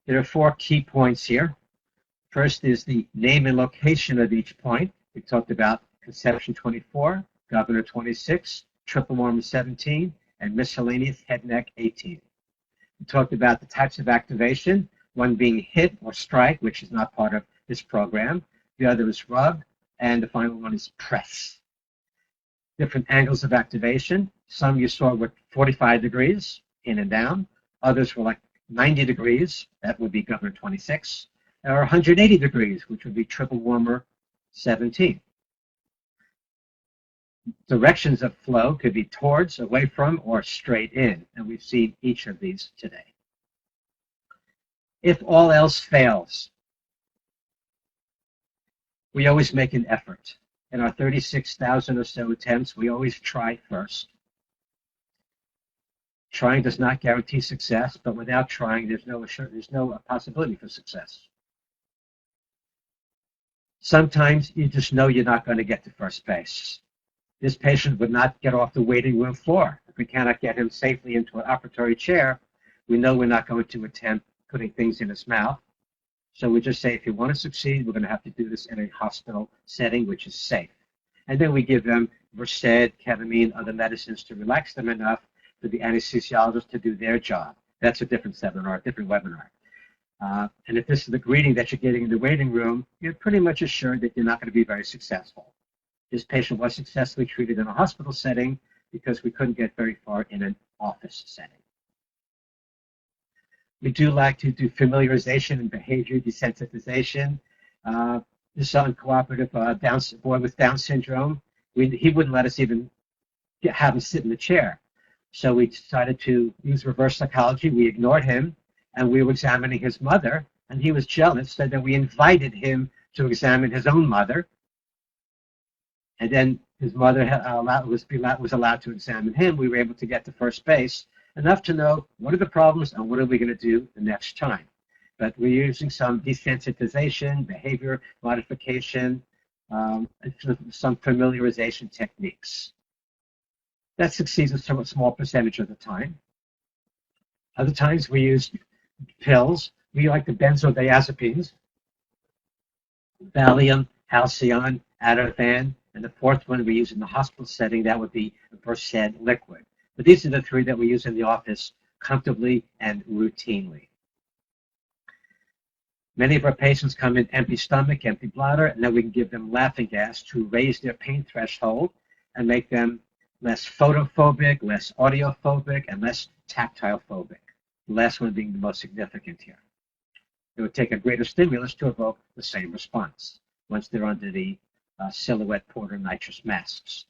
there are 4 key points here. First is the name and location of each point. We talked about conception 24, governor 26, triple warmer 17, and miscellaneous head neck 18. We talked about the types of activation, one being hit or strike, which is not part of this program. The other is rub, and the final one is press. Different angles of activation. Some you saw were 45 degrees, in and down. Others were like 90 degrees, that would be governor 26, or 180 degrees, which would be triple warmer 17. Directions of flow could be towards, away from, or straight in, and we've seen each of these today. If all else fails, we always make an effort. In our 36,000 or so attempts, we always try first. Trying does not guarantee success, but without trying, there's no possibility for success. Sometimes you just know you're not going to get to first base. This patient would not get off the waiting room floor. If we cannot get him safely into an operatory chair, we know we're not going to attempt putting things in his mouth. So we just say, if you want to succeed, we're going to have to do this in a hospital setting, which is safe. And then we give them Versed, ketamine, other medicines to relax them enough for the anesthesiologist to do their job. That's a different seminar, a different webinar. And if this is the greeting that you're getting in the waiting room, you're pretty much assured that you're not going to be very successful. This patient was successfully treated in a hospital setting because we couldn't get very far in an office setting. We do like to do familiarization and behavior desensitization. This uncooperative boy with Down syndrome, he wouldn't let us even have him sit in the chair. So we decided to use reverse psychology. We ignored him, and we were examining his mother, and he was jealous, so then we invited him to examine his own mother. And then his mother was allowed to examine him. We were able to get to first base, enough to know what are the problems and what are we going to do the next time. But we're using some desensitization, behavior modification, some familiarization techniques. That succeeds a somewhat small percentage of the time. Other times we use pills. We like the benzodiazepines, Valium, Halcyon, Ativan, and the fourth one we use in the hospital setting, that would be Versed liquid. But these are the three that we use in the office comfortably and routinely. Many of our patients come in empty stomach, empty bladder, and then we can give them laughing gas to raise their pain threshold and make them less photophobic, less audiophobic, and less tactile phobic. The last one being the most significant here. It would take a greater stimulus to evoke the same response once they're under the silhouette porter nitrous masks.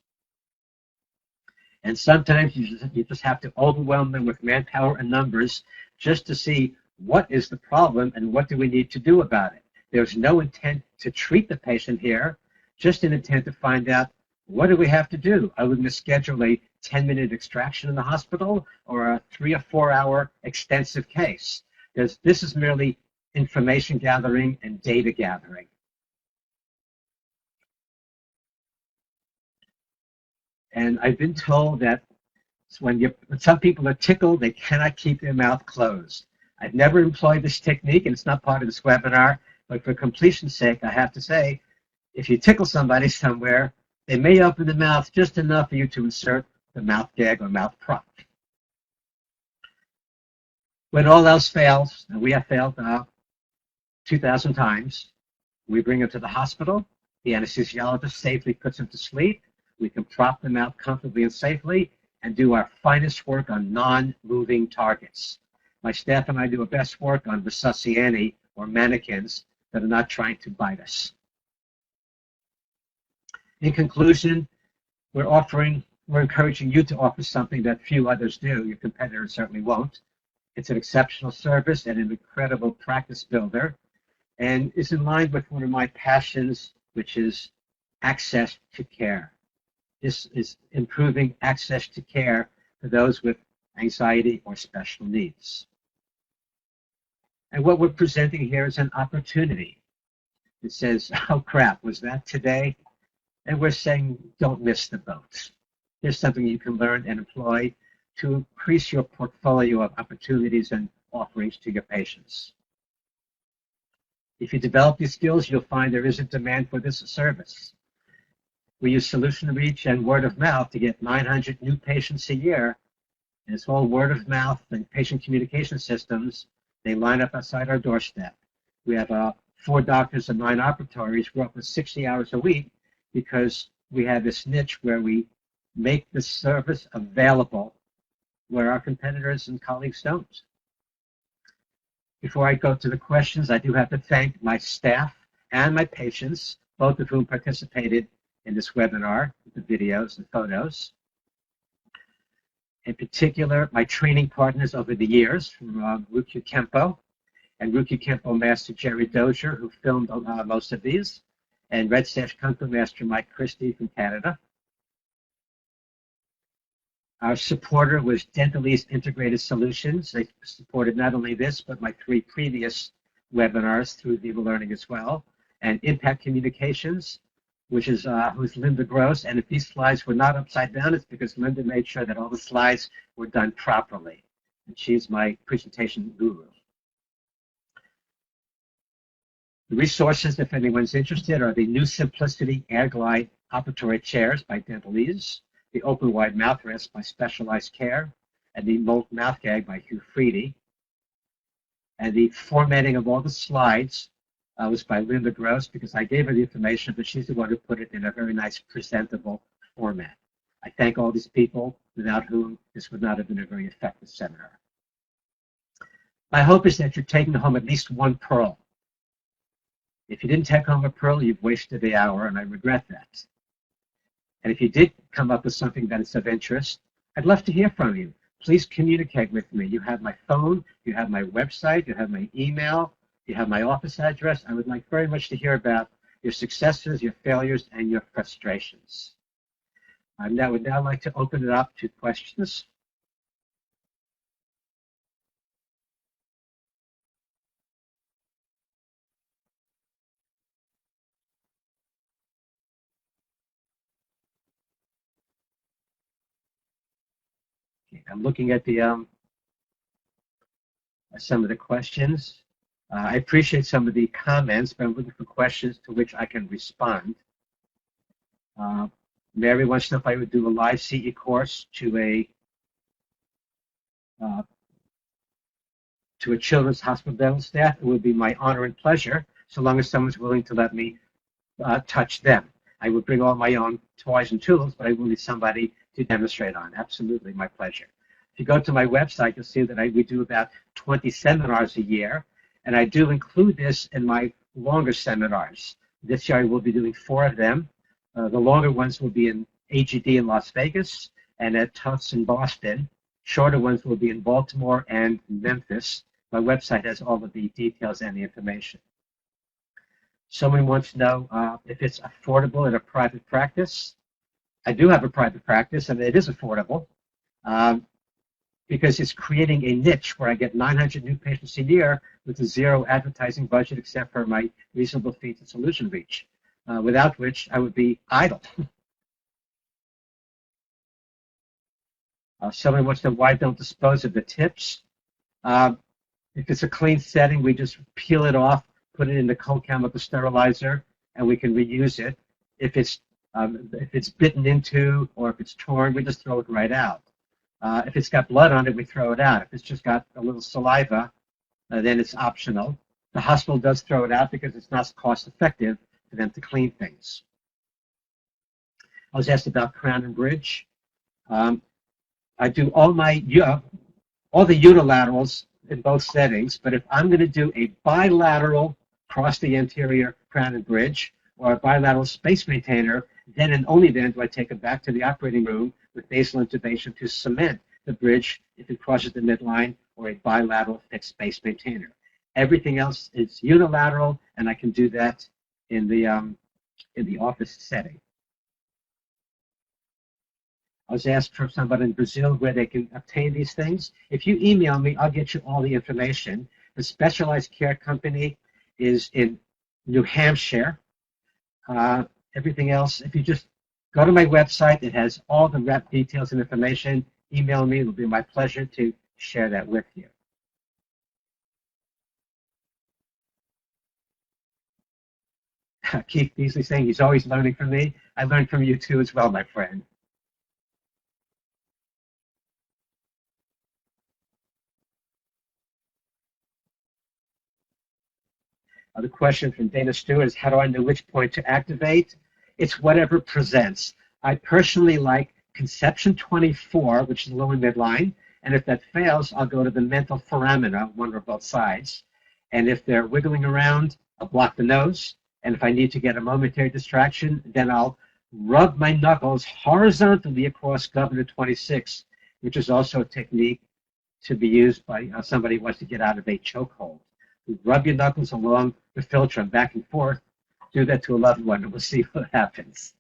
And sometimes you just have to overwhelm them with manpower and numbers just to see what is the problem and what do we need to do about it. There's no intent to treat the patient here, just an intent to find out what do we have to do. Are we going to schedule a 10-minute extraction in the hospital or a 3 or 4 hour extensive case? Because this is merely information gathering and data gathering. And I've been told that when some people are tickled, they cannot keep their mouth closed. I've never employed this technique, and it's not part of this webinar, but for completion's sake, I have to say, if you tickle somebody somewhere, they may open the mouth just enough for you to insert the mouth gag or mouth prop. When all else fails, and we have failed 2,000 times, we bring them to the hospital. The anesthesiologist safely puts them to sleep. We can prop them out comfortably and safely and do our finest work on non-moving targets. My staff and I do our best work on resusciani or mannequins that are not trying to bite us. In conclusion, we're encouraging you to offer something that few others do. Your competitors certainly won't. It's an exceptional service and an incredible practice builder, and is in line with one of my passions, which is access to care. This is improving access to care for those with anxiety or special needs. And what we're presenting here is an opportunity. It says, oh crap, was that today? And we're saying, don't miss the boat. Here's something you can learn and employ to increase your portfolio of opportunities and offerings to your patients. If you develop these skills, you'll find there is a demand for this service. We use solution reach and word of mouth to get 900 new patients a year. And it's all word of mouth and patient communication systems. They line up outside our doorstep. We have 4 doctors and 9 operatories. We're up to 60 hours a week because we have this niche where we make this service available where our competitors and colleagues don't. Before I go to the questions, I do have to thank my staff and my patients, both of whom participated in this webinar, the videos and photos. In particular, my training partners over the years from Ryukyu Kempo and Ryukyu Kempo Master Jerry Dozier, who filmed most of these, and Red Sash Kung Fu Master Mike Christie from Canada. Our supporter was Dental East Integrated Solutions. They supported not only this, but my 3 previous webinars through Viva Learning as well. And Impact Communications, which is who's Linda Gross. And if these slides were not upside down, it's because Linda made sure that all the slides were done properly. And she's my presentation guru. The resources, if anyone's interested, are the New Simplicity Air Glide Operatory Chairs by Dental Ease, the Open Wide Mouth Rest by Specialized Care, and the Molt Mouth Gag by Hugh Freedy. And the formatting of all the slides was by Linda Gross, because I gave her the information, but she's the one who put it in a very nice, presentable format. I thank all these people, without whom this would not have been a very effective seminar. My hope is that you're taking home at least one pearl. If you didn't take home a pearl, you've wasted the hour, and I regret that. And if you did come up with something that is of interest, I'd love to hear from you. Please communicate with me. You have my phone, you have my website, you have my email, you have my office address. I would like very much to hear about your successes, your failures, and your frustrations. I would now like to open it up to questions. Okay, I'm looking at the some of the questions. I appreciate some of the comments, but I'm looking for questions to which I can respond. Mary wants to know if I would do a live CE course to a children's hospital dental staff. It would be my honor and pleasure, so long as someone's willing to let me touch them. I would bring all my own toys and tools, but I will need somebody to demonstrate on. Absolutely, my pleasure. If you go to my website, you'll see that we do about 20 seminars a year, and I do include this in my longer seminars. This year I will be doing 4 of them. The longer ones will be in AGD in Las Vegas and at Tufts in Boston. Shorter ones will be in Baltimore and Memphis. My website has all of the details and the information. Someone wants to know if it's affordable in a private practice. I do have a private practice, and it is affordable because it's creating a niche where I get 900 new patients a year with a 0 advertising budget except for my reasonable fees and solution reach, without which I would be idle. Someone wants to know why don't dispose of the tips. If it's a clean setting, we just peel it off, put it in the cold chemical sterilizer, and we can reuse it. If it's bitten into or if it's torn, we just throw it right out. If it's got blood on it, we throw it out. If it's just got a little saliva, then it's optional. The hospital does throw it out because it's not cost effective for them to clean things. I was asked about crown and bridge. I do all the unilaterals in both settings, but if I'm going to do a bilateral across the anterior crown and bridge or a bilateral space maintainer, then and only then do I take it back to the operating room with basal intubation to cement the bridge if it crosses the midline, or a bilateral fixed space maintainer. Everything else is unilateral, and I can do that in the office setting. I was asked from somebody in Brazil where they can obtain these things. If you email me, I'll get you all the information. The specialized care company is in New Hampshire. Everything else, if you just go to my website, it has all the rep details and information. Email me. It'll be my pleasure to share that with you. Keith Beasley saying he's always learning from me. I learned from you too as well, my friend. The question from Dana Stewart is, how do I know which point to activate? It's whatever presents. I personally like conception 24, which is the lower midline, and if that fails, I'll go to the mental foramina, one or both sides. And if they're wiggling around, I'll block the nose. And if I need to get a momentary distraction, then I'll rub my knuckles horizontally across Governor 26, which is also a technique to be used by somebody who wants to get out of a chokehold. You rub your knuckles along the philtrum back and forth. Do that to a loved one, and we'll see what happens.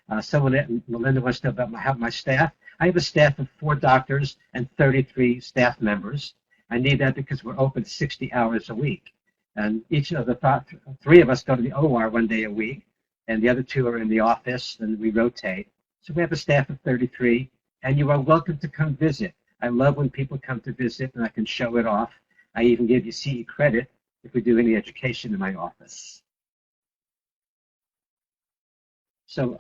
Melinda wants to know about my staff. I have a staff of 4 doctors and 33 staff members. I need that because we're open 60 hours a week. And each of the 3 of us go to the OR 1 day a week, and the other 2 are in the office, and we rotate. So we have a staff of 33, and you are welcome to come visit. I love when people come to visit, and I can show it off. I even give you CE credit if we do any education in my office. So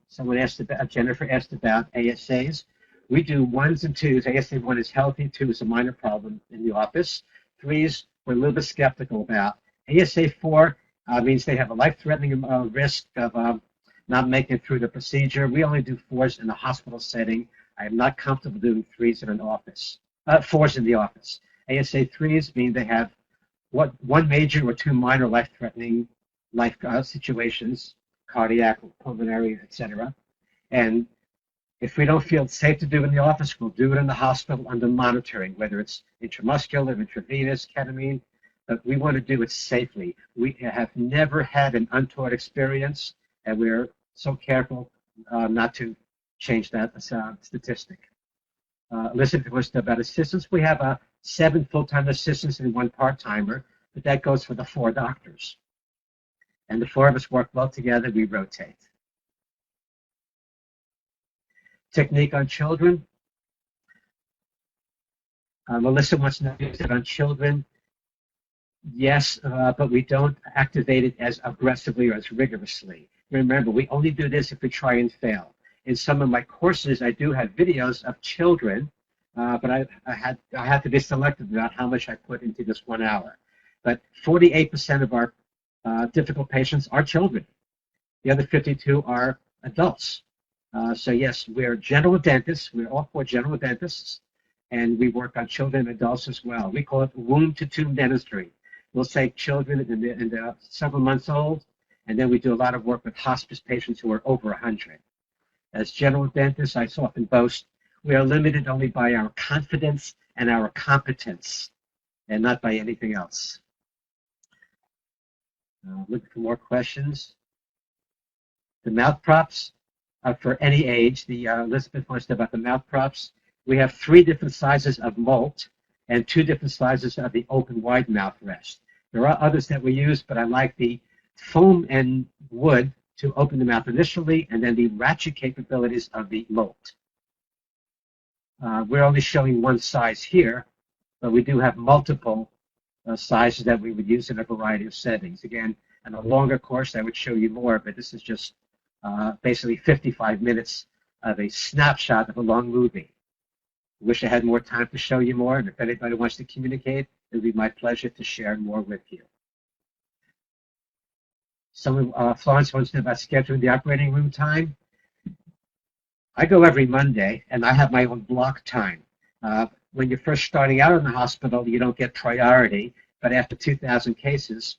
someone asked about, Jennifer asked about ASAs. We do 1s and 2s. ASA 1 is healthy, 2 is a minor problem in the office. 3s, we're a little bit skeptical about. ASA 4 means they have a life-threatening risk of not making it through the procedure. We only do 4s in a hospital setting. I am not comfortable doing 3s in an office, 4s in the office. ASA 3s mean they have 1 major or 2 minor life-threatening situations, cardiac, pulmonary, etc. And if we don't feel it's safe to do it in the office, we'll do it in the hospital under monitoring, whether it's intramuscular, intravenous, ketamine, but we want to do it safely. We have never had an untoward experience, and we're so careful not to change that statistic. Listen to us about assistants. We have 7 full-time assistants and 1 part-timer, but that goes for the 4 doctors. And the 4 of us work well together, we rotate. Technique on children. Melissa wants to know if it's on children. Yes, but we don't activate it as aggressively or as rigorously. Remember, we only do this if we try and fail. In some of my courses, I do have videos of children, but I had to be selective about how much I put into this 1 hour. But 48% of our difficult patients are children. The other 52 are adults. So yes, we're general dentists. We're all 4 general dentists, and we work on children and adults as well. We call it womb-to-tomb dentistry. We'll say children in the several months old, and then we do a lot of work with hospice patients who are over 100. As general dentists, I often boast, we are limited only by our confidence and our competence, and not by anything else. Looking for more questions. The mouth props are for any age. Elizabeth wants to know about the mouth props. We have 3 different sizes of molt and 2 different sizes of the open wide mouth rest. There are others that we use, but I like the foam and wood to open the mouth initially, and then the ratchet capabilities of the molt. We're only showing 1 size here, but we do have multiple sizes that we would use in a variety of settings. Again, in a longer course, I would show you more, but this is just basically 55 minutes of a snapshot of a long movie. I wish I had more time to show you more, and if anybody wants to communicate, it would be my pleasure to share more with you. Florence wants to know about scheduling the operating room time. I go every Monday, and I have my own block time. When you're first starting out in the hospital, you don't get priority, but after 2,000 cases,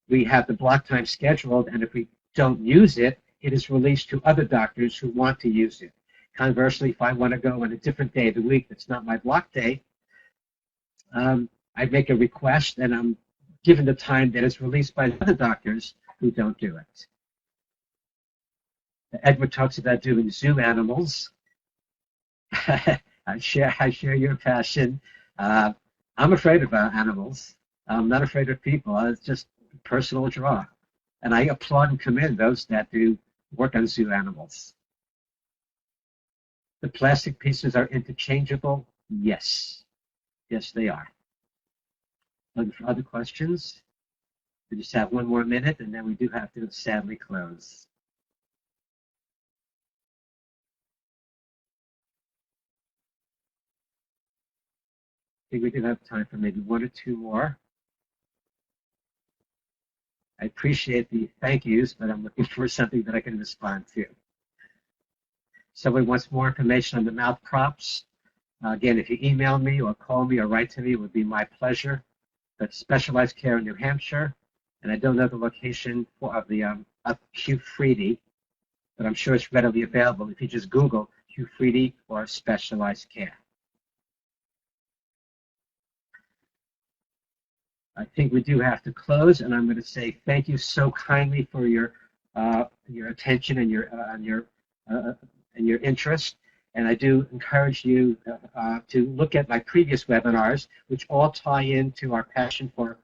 we have the block time scheduled, and if we don't use it, it is released to other doctors who want to use it. Conversely, if I want to go on a different day of the week that's not my block day, I make a request, and I'm given the time that is released by the other doctors who don't do it. Edward talks about doing zoo animals. I share your passion. I'm afraid of animals. I'm not afraid of people. It's just a personal draw. And I applaud and commend those that do work on zoo animals. The plastic pieces are interchangeable? Yes. Yes, they are. Looking for other questions? We just have 1 more minute, and then we do have to sadly close. I think we do have time for maybe 1 or 2 more. I appreciate the thank yous, but I'm looking for something that I can respond to. Someone wants more information on the mouth props. Again, if you email me or call me or write to me, it would be my pleasure. But specialized care in New Hampshire, and I don't know the location of the acupressure, but I'm sure it's readily available if you just Google acupressure or specialized care. I think we do have to close, and I'm going to say thank you so kindly for your attention and your interest. And I do encourage you to look at my previous webinars, which all tie into our passion for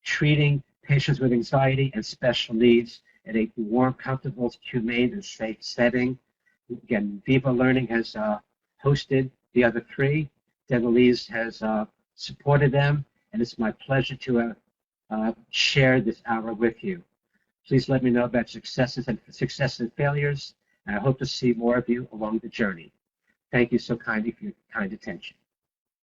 treating patients with anxiety and special needs in a warm, comfortable, humane, and safe setting. Again, Viva Learning has hosted the other three. Denise has supported them, and it's my pleasure to share this hour with you. Please let me know about successes and failures, and I hope to see more of you along the journey. Thank you so kindly for your kind attention.